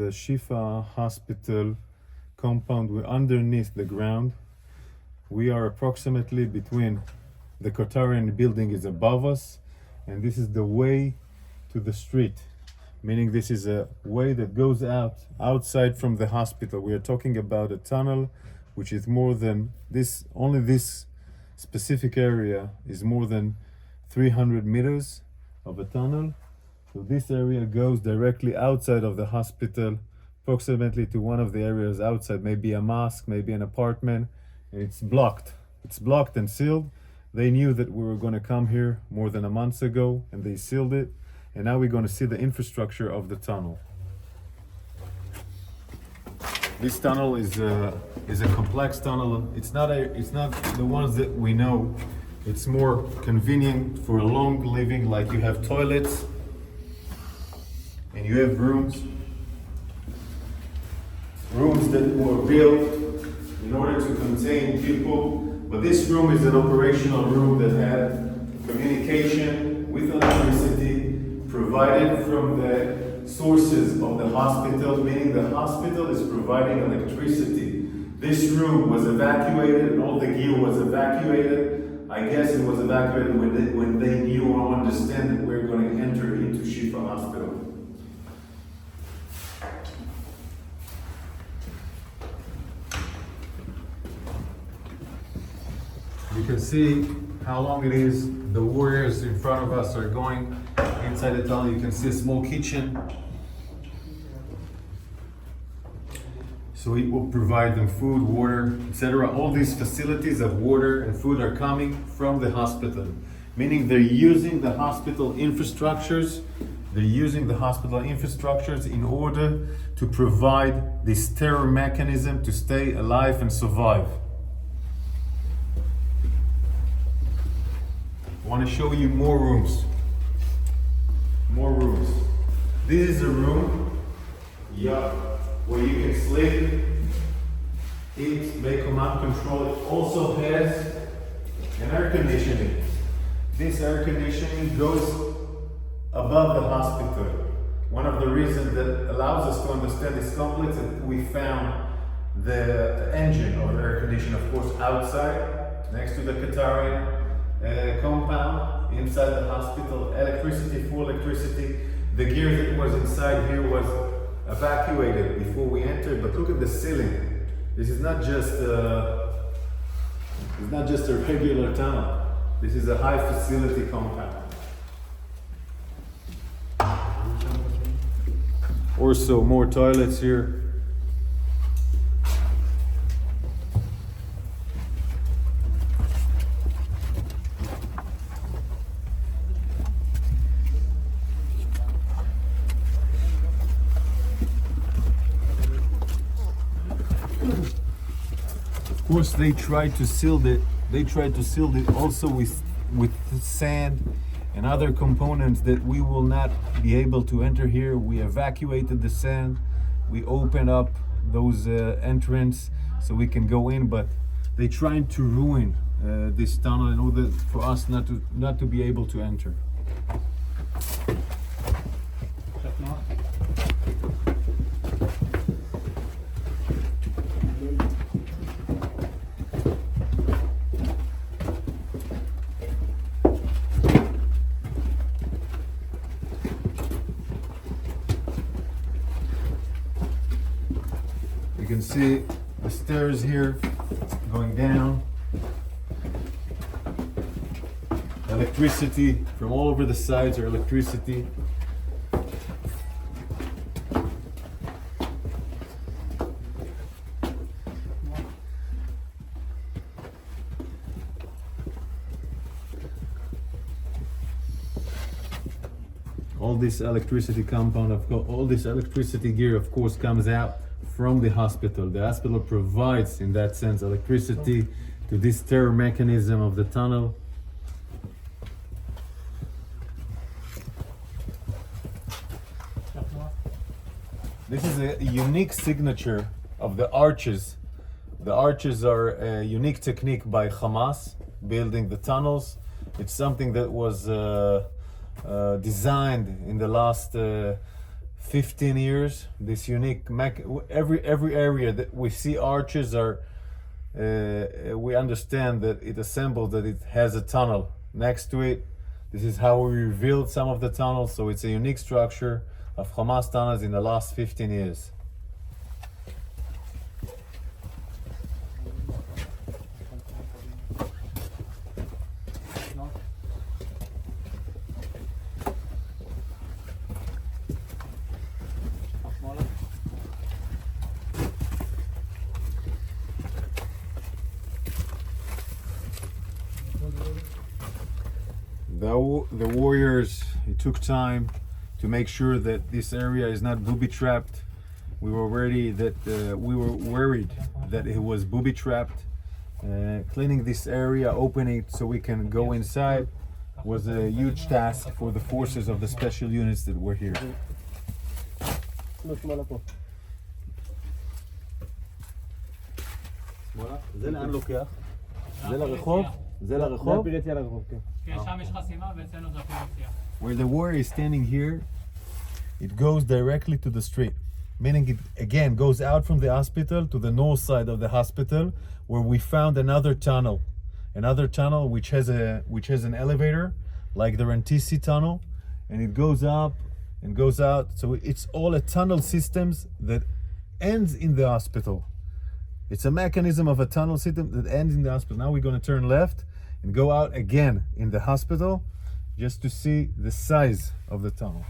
the Shifa Hospital compound. We're underneath the ground. We are approximately between the Kotarian building is above us, and this is the way to the street, meaning this is a way that goes outside from the hospital. We are talking about a tunnel which is more than this, only this specific area is more than 300 meters of a tunnel. So this area goes directly outside of the hospital, approximately to one of the areas outside, maybe a mosque, maybe an apartment, and it's blocked. It's blocked and sealed. They knew that we were going to come here more than a month ago, and they sealed it. And now we're going to see the infrastructure of the tunnel. This tunnel is a complex tunnel. It's not the ones that we know. It's more convenient for long living, like you have toilets and you have rooms that were built in order to contain people. But this room is an operational room that had communication with electricity provided from the sources of the hospital, meaning the hospital is providing electricity. This room was evacuated and all the gear was evacuated. I guess it was evacuated when they knew or understand that we're going to enter into Shifa Hospital. You can see how long it is. The warriors in front of us are going inside the tunnel. You can see a small kitchen. So it will provide them food, water, etc. All these facilities of water and food are coming from the hospital, meaning they're using the hospital infrastructures. They're using the hospital infrastructures in order to provide this terror mechanism to stay alive and survive. I want to show you more rooms. More rooms. This is a room, where you can sleep, eat, make command control. It also has an air conditioning. This air conditioning goes above the hospital. One of the reasons that allows us to understand this complex is that we found the engine of the air conditioner, of course, outside, next to the Qatari compound, inside the hospital. Electricity, full electricity. The gear that was inside here was evacuated before we entered, but look at the ceiling. This is not just a regular tunnel. This is a high facility compound. Also more toilets here. Of course, they tried to seal it. They tried to seal it also with sand and other components that we will not be able to enter here. We evacuated the sand. We opened up those entrance so we can go in, but they tried to ruin this tunnel in order for us not to be able to enter. You can see the stairs here going down. Electricity from all over the sides are electricity. All this electricity compound, all this electricity gear, of course, comes out from the hospital. The hospital provides, in that sense, electricity to this terror mechanism of the tunnel. This is a unique signature of the arches. The arches are a unique technique by Hamas, building the tunnels. It's something that was designed in the last 15 years. This unique every area that we see arches are we understand that it assembled, that it has a tunnel next to it. This is how we revealed some of the tunnels, so it's a unique structure of Hamas tunnels in the last 15 years. The warriors, it took time to make sure that this area is not booby trapped. We were worried that it was booby trapped. Cleaning this area, opening it so we can go inside, was a huge task for the forces of the special units that were here. זה לאן לוקח? זה לרחוב? זה לרחוב? Where the warrior is standing here, it goes directly to the street. Meaning it again goes out from the hospital to the north side of the hospital, where we found another tunnel which has an elevator like the Rantisi tunnel, and it goes up and goes out. So it's all a tunnel systems that ends in the hospital. It's a mechanism of a tunnel system that ends in the hospital. Now we're going to turn left and go out again in the hospital just to see the size of the tunnel.